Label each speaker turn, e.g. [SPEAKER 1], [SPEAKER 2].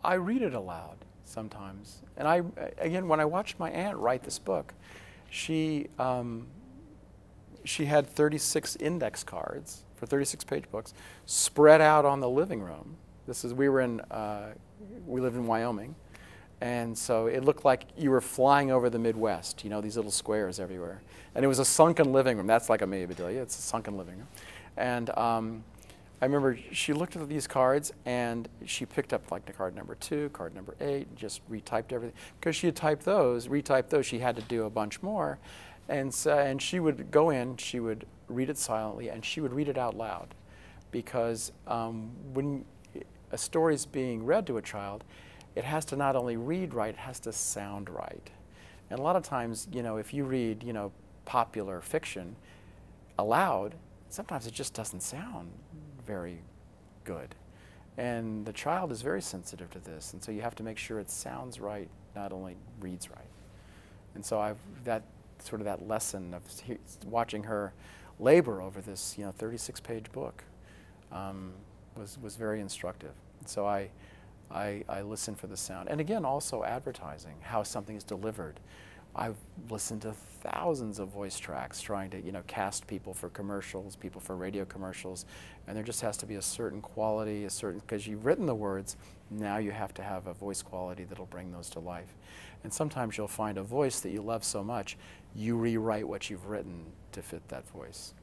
[SPEAKER 1] I read it aloud sometimes. And again, when I watched my aunt write this book, she had 36 index cards for 36-page books spread out on the living room. We lived in Wyoming, and so it looked like you were flying over the Midwest, you know, these little squares everywhere. And it was a sunken living room. That's like a Bedelia, it's a sunken living room. And I remember she looked at these cards and she picked up like the card number 2, card number 8, and just retyped everything. Because she had retyped those, she had to do a bunch more. And she would go in, she would read it silently, and she would read it out loud. Because when a story is being read to a child, it has to not only read right, it has to sound right. And a lot of times, you know, if you read, you know, popular fiction aloud, sometimes it just doesn't sound very good. And the child is very sensitive to this, and so you have to make sure it sounds right, not only reads right. And so that lesson of watching her labor over this, you know, 36-page book was very instructive. So I listen for the sound. And again, also advertising, how something is delivered. I've listened to thousands of voice tracks trying to, you know, cast people for commercials, people for radio commercials, and there just has to be a certain quality, because you've written the words, now you have to have a voice quality that'll bring those to life. And sometimes you'll find a voice that you love so much, you rewrite what you've written to fit that voice.